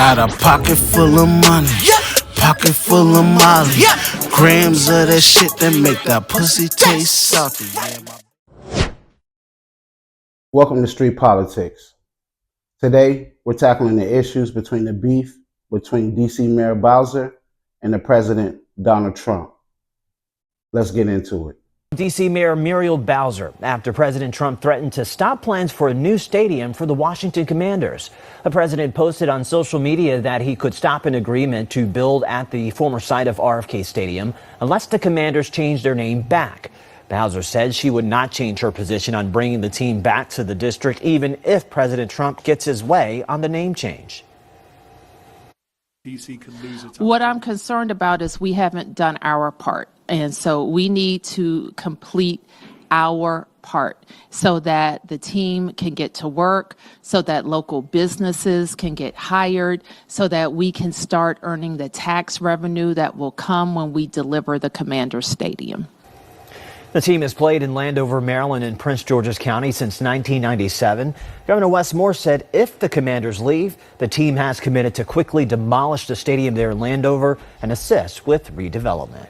got a pocket full of money, pocket full of Molly, grams of that shit that make that pussy taste salty. Welcome to Street Politics. Today, we're tackling the issues between the beef between DC Mayor Bowser and the President Donald Trump. Let's get into it. D.C. Mayor Muriel Bowser after President Trump threatened to stop plans for a new stadium for the Washington Commanders. The president posted on social media that he could stop an agreement to build at the former site of RFK Stadium unless the Commanders change their name back. Bowser said she would not change her position on bringing the team back to the district, even if President Trump gets his way on the name change. What I'm concerned about is we haven't done our part. And so we need to complete our part so that the team can get to work, so that local businesses can get hired, so that we can start earning the tax revenue that will come when we deliver the Commander Stadium. The team has played in Landover, Maryland and Prince George's County since 1997. Governor Wes Moore said if the Commanders leave, the team has committed to quickly demolish the stadium there in Landover and assist with redevelopment.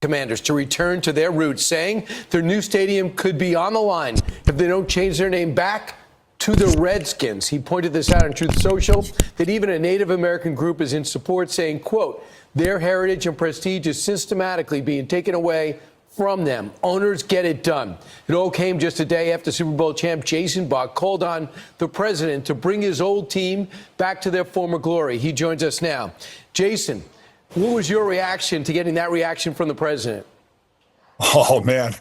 Commanders to return to their roots, saying their new stadium could be on the line if they don't change their name back to the Redskins. He pointed this out on Truth Social, that even a Native American group is in support, saying, quote, their heritage and prestige is systematically being taken away from them. Owners get it done. It all came just a day after Super Bowl champ Jason Buck called on the president to bring his old team back to their former glory. He joins us now. Jason, what was your reaction to getting that reaction from the president? Oh, man,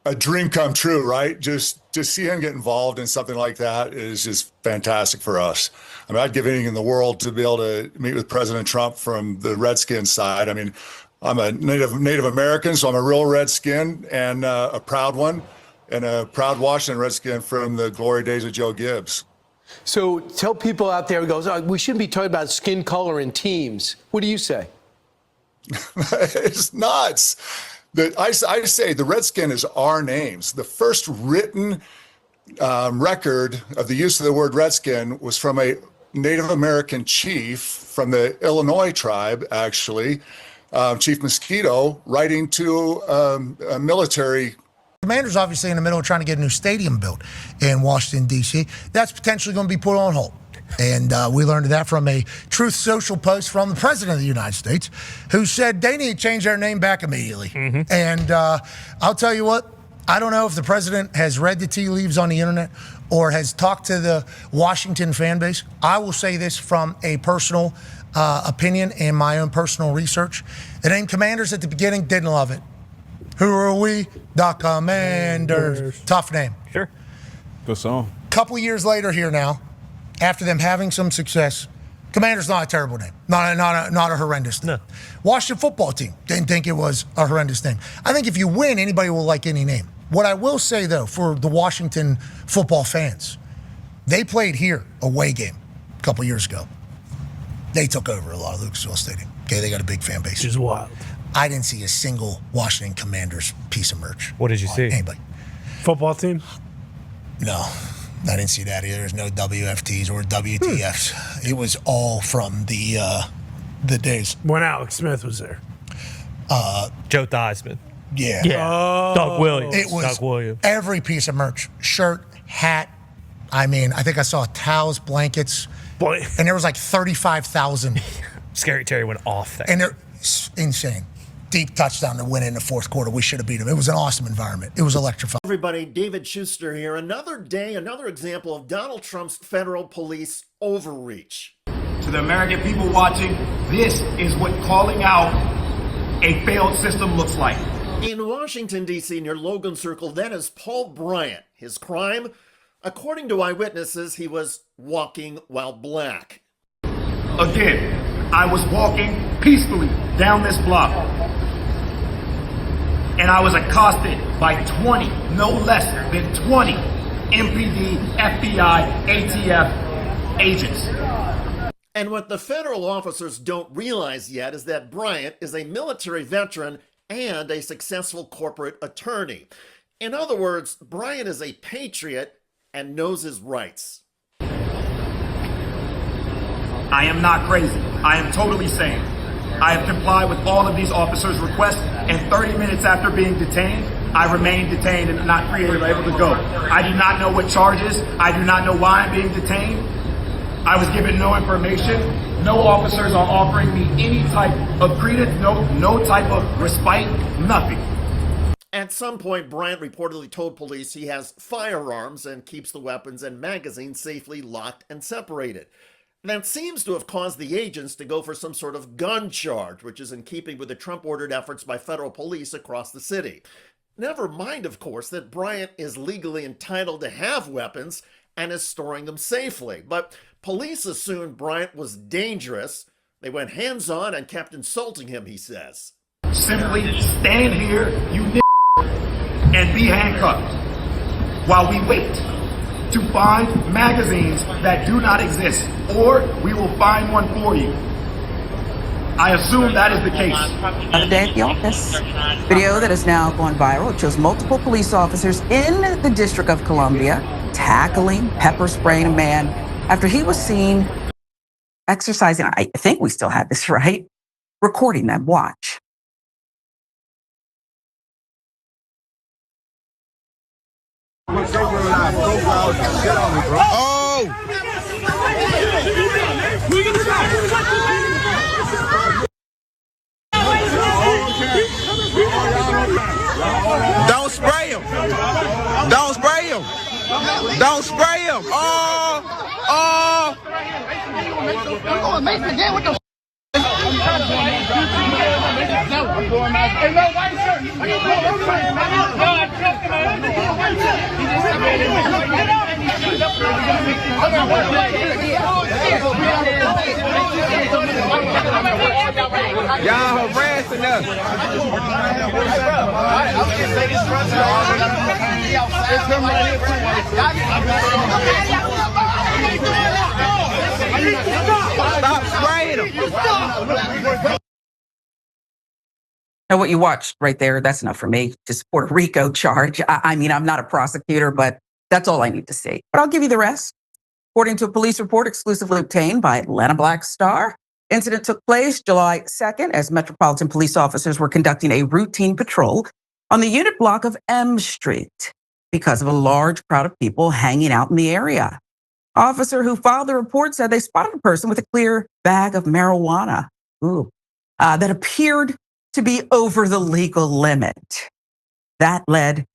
a dream come true, right? Just to see him get involved in something like that is just fantastic for us. I mean, I'd give anything in the world to be able to meet with President Trump from the Redskins side. I mean, I'm a Native American, so I'm a real Redskin and a proud one, and a proud Washington Redskin from the glory days of Joe Gibbs. So tell people out there who goes, oh, we shouldn't be talking about skin color and teams. What do you say? It's nuts. I say the Redskin is our names. The first written record of the use of the word Redskin was from a Native American chief from the Illinois tribe, actually, Chief Mosquito, writing to a military. Commander's obviously in the middle of trying to get a new stadium built in Washington, D.C. That's potentially going to be put on hold. And we learned that from a Truth Social post from the President of the United States, who said they need to change their name back immediately. And I'll tell you what, I don't know if the president has read the tea leaves on the internet or has talked to the Washington fan base. I will say this from a personal opinion and my own personal research. The name Commanders at the beginning, didn't love it. Who are we? The Commanders. Tough name. Sure. Good song. Couple years later here now, after them having some success, Commander's not a terrible name. Not a horrendous name. No. Washington football team, didn't think it was a horrendous name. I think if you win, anybody will like any name. What I will say, though, for the Washington football fans, they played here, away game, a couple years ago. They took over a lot of Lucas Oil Stadium. Okay, they got a big fan base. Which is wild. I didn't see a single Washington Commanders piece of merch. What did you see? Anybody. Football team? No. I didn't see that either. There's no WFTs or WTFs. It was all from the days when Alex Smith was there. Joe Theismann. Yeah. Oh. Doug Williams. It was every piece of merch. Shirt, hat. I mean, I think I saw towels, blankets. Boy. And there was like 35,000. Scary Terry went off there. And they're insane. Deep touchdown to win in the fourth quarter. We should have beat them. It was an awesome environment. It was electrifying. Everybody, David Schuster here. Another day, another example of Donald Trump's federal police overreach. To the American people watching, this is what calling out a failed system looks like. In Washington, D.C., near Logan Circle, that is Paul Bryant. His crime? According to eyewitnesses, he was walking while black. Again, I was walking peacefully down this block, and I was accosted by 20, no less than 20 MPD, FBI, ATF agents. And what the federal officers don't realize yet is that Bryant is a military veteran and a successful corporate attorney. In other words, Bryant is a patriot and knows his rights. I am not crazy. I am totally sane. I have complied with all of these officers' requests, and 30 minutes after being detained, I remain detained and not able to go. I do not know what charges. I do not know why I'm being detained. I was given no information. No officers are offering me any type of credence, no type of respite, nothing. At some point, Bryant reportedly told police he has firearms and keeps the weapons and magazines safely locked and separated. That seems to have caused the agents to go for some sort of gun charge, which is in keeping with the Trump-ordered efforts by federal police across the city. Never mind, of course, that Bryant is legally entitled to have weapons and is storing them safely. But police assumed Bryant was dangerous. They went hands-on and kept insulting him, he says. Simply stand here, you and be handcuffed while we wait to find magazines that do not exist, or we will find one for you. I assume that is the case. Another day at the office. Video that has now gone viral. It shows multiple police officers in the District of Columbia tackling, pepper spraying a man after he was seen exercising. I think we still have this right. Recording them. Watch. Don't spray him. Don't spray him. Don't spray him. Y'all harassing us. Stop spraying them. Now, what you watched right there, that's enough for me. Just Puerto Rico charge. I mean, I'm not a prosecutor, but that's all I need to see. But I'll give you the rest. According to a police report exclusively obtained by Atlanta Black Star, incident took place July 2nd as Metropolitan police officers were conducting a routine patrol on the unit block of M Street because of a large crowd of people hanging out in the area. Officer who filed the report said they spotted a person with a clear bag of marijuana that appeared to be over the legal limit. That led.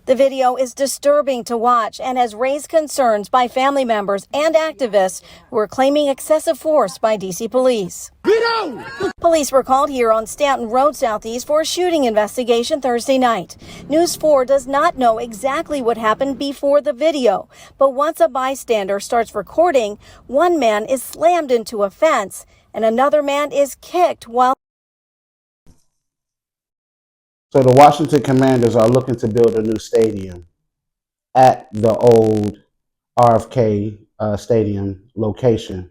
The video is disturbing to watch and has raised concerns by family members and activists who are claiming excessive force by DC police. Police were called here on Stanton Road Southeast for a shooting investigation Thursday night. News 4 does not know exactly what happened before the video, but once a bystander starts recording, one man is slammed into a fence and another man is kicked while. So the Washington Commanders are looking to build a new stadium at the old RFK Stadium location.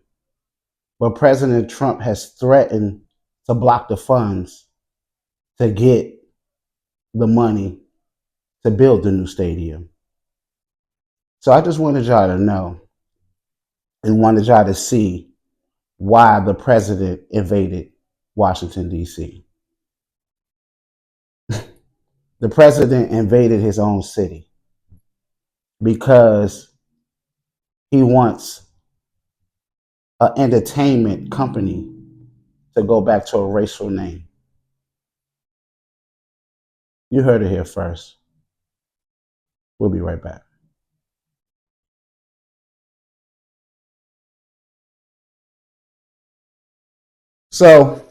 But President Trump has threatened to block the funds to get the money to build the new stadium. So I just wanted y'all to know and wanted y'all to see why the president invaded Washington, D.C. The president invaded his own city because he wants an entertainment company to go back to a racial name. You heard it here first. We'll be right back. So,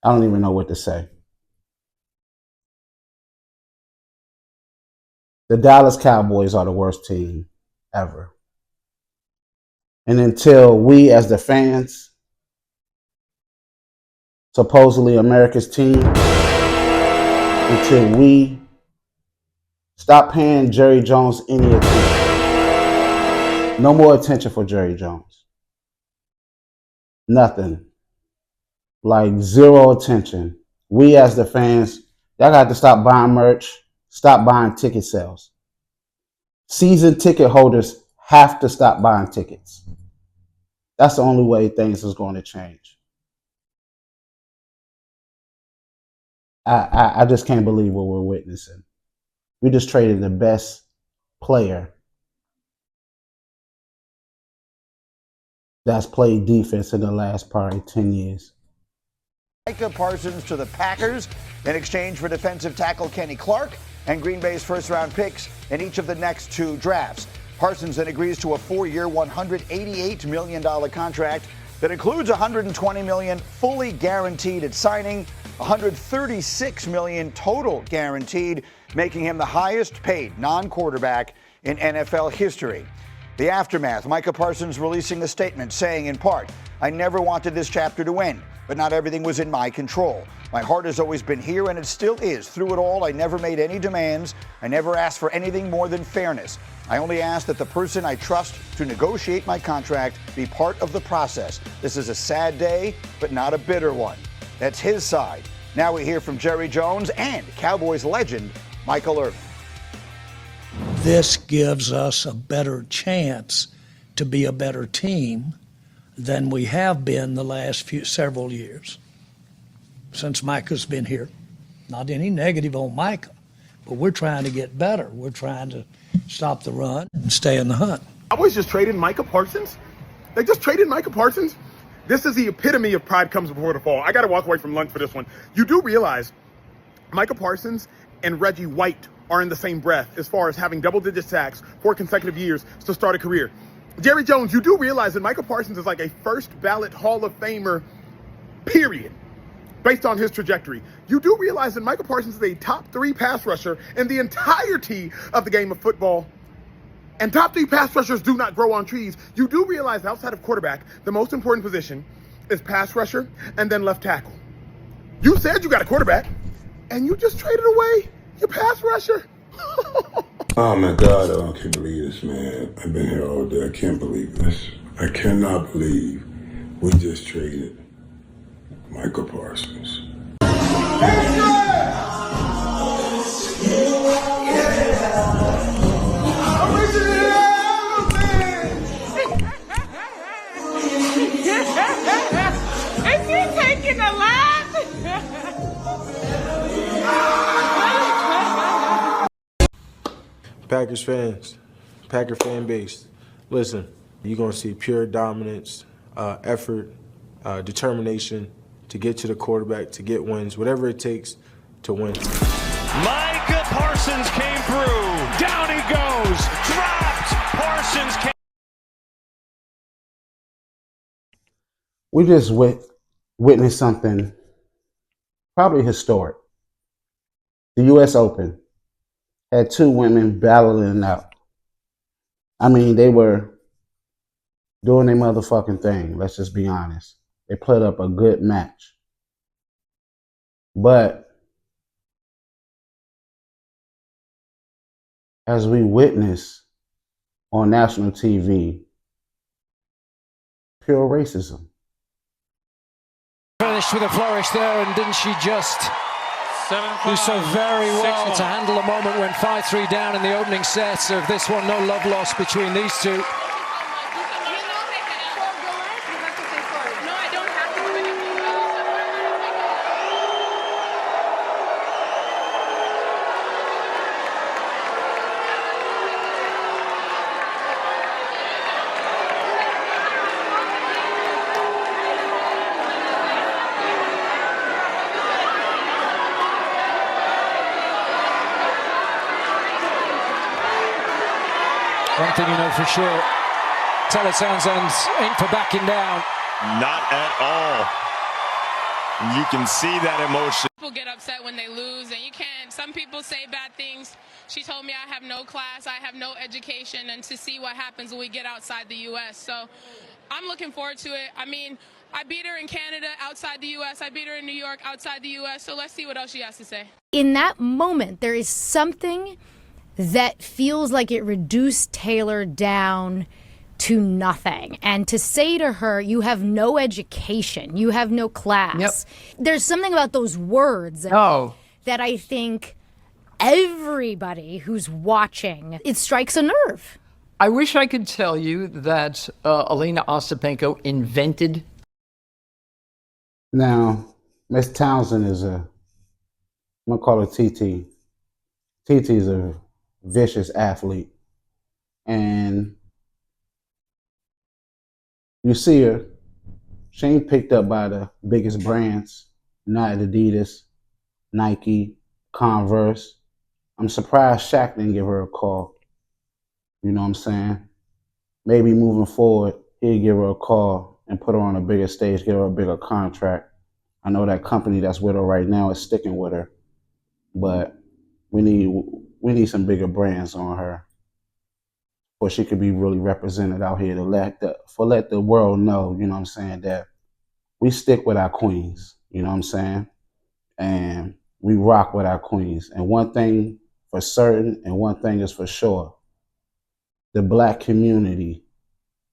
I don't even know what to say. The Dallas Cowboys are the worst team ever. And until we as the fans, supposedly America's team, until we stop paying Jerry Jones any attention. No more attention for Jerry Jones. Nothing. Like zero attention. We as the fans Y'all got to stop buying merch, stop buying ticket sales. Season ticket holders have to stop buying tickets. That's the only way things is going to change. I just can't believe what we're witnessing. We just traded the best player that's played defense in the last probably 10 years. Micah Parsons to the Packers in exchange for defensive tackle Kenny Clark and Green Bay's first-round picks in each of the next 2 drafts. Parsons then agrees to a 4-year, $188 million contract that includes $120 million fully guaranteed at signing, $136 million total guaranteed, making him the highest-paid non-quarterback in NFL history. The aftermath, Micah Parsons releasing a statement saying, in part, "I never wanted this chapter to end, but not everything was in my control. My heart has always been here, and it still is. Through it all, I never made any demands. I never asked for anything more than fairness. I only asked that the person I trust to negotiate my contract be part of the process. This is a sad day, but not a bitter one." That's his side. Now we hear from Jerry Jones and Cowboys legend Michael Irvin. This gives us a better chance to be a better team than we have been the last several years since Micah's been here. Not any negative on Micah, but we're trying to get better. We're trying to stop the run and stay in the hunt. Cowboys just traded Micah Parsons. They just traded Micah Parsons. This is the epitome of pride comes before the fall. I got to walk away from lunch for this one. You do realize Micah Parsons and Reggie White are in the same breath as far as having double-digit sacks 4 consecutive years to start a career. Jerry Jones, you do realize that Micah Parsons is like a first-ballot Hall of Famer, period, based on his trajectory. You do realize that Micah Parsons is a top 3 pass rusher in the entirety of the game of football. And top 3 pass rushers do not grow on trees. You do realize outside of quarterback, the most important position is pass rusher and then left tackle. You said you got a quarterback, and you just traded away your pass rusher. Oh my God, I can't believe this, man. I've been here all day. I can't believe this. I cannot believe we just traded Micah Parsons. Is he taking a laugh? Packers fans, Packer fan base, listen, you're going to see pure dominance, effort, determination to get to the quarterback, to get wins, whatever it takes to win. Micah Parsons came through. Down he goes. Dropped. Parsons came. We just witnessed something probably historic. The U.S. Open had 2 women battling it out. I mean, they were doing their motherfucking thing. Let's just be honest. They put up a good match. But as we witness on national TV, pure racism. Finished with a flourish there, and didn't she just do so very well to handle a moment when 5-3 down in the opening sets of this one. No love lost between these two. One thing you know for sure, Townsend ain't for backing down. Not at all. You can see that emotion. People get upset when they lose, and you can't. Some people say bad things. She told me I have no class, I have no education, and to see what happens when we get outside the U.S. So I'm looking forward to it. I mean, I beat her in Canada outside the U.S. I beat her in New York outside the U.S. So let's see what else she has to say. In that moment, there is something that feels like it reduced Taylor down to nothing. And to say to her, you have no education, you have no class. Yep. There's something about those words that I think everybody who's watching, it strikes a nerve. I wish I could tell you that Elena Ostapenko invented. Now, Miss Townsend is I'm going to call her TT. TT is a vicious athlete. And you see her, she ain't picked up by the biggest brands, not Adidas, Nike, Converse. I'm surprised Shaq didn't give her a call. You know what I'm saying? Maybe moving forward, he'd give her a call and put her on a bigger stage, give her a bigger contract. I know that company that's with her right now is sticking with her, but we need some bigger brands on her, or she could be really represented out here to let the world know, you know what I'm saying, that we stick with our queens, you know what I'm saying, and we rock with our queens. And one thing for certain, and one thing is for sure, the Black community,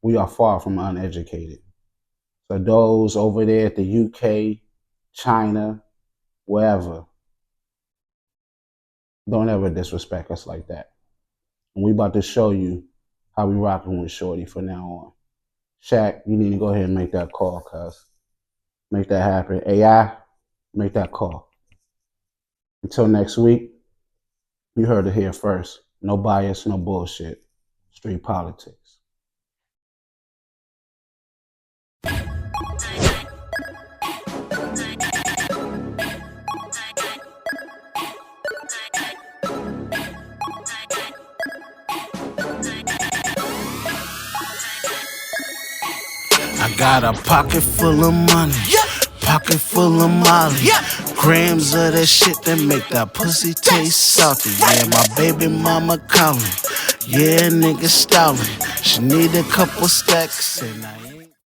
we are far from uneducated. So those over there at the UK, China, wherever, don't ever disrespect us like that. And we about to show you how we rocking with Shorty from now on. Shaq, you need to go ahead and make that call, cuz. Make that happen. AI, make that call. Until next week, you heard it here first. No bias, no bullshit. Street politics. I got a pocket full of money, pocket full of molly, grams of that shit that make that pussy taste salty. Yeah, my baby mama calling, yeah, nigga stalling. She need a couple stacks and I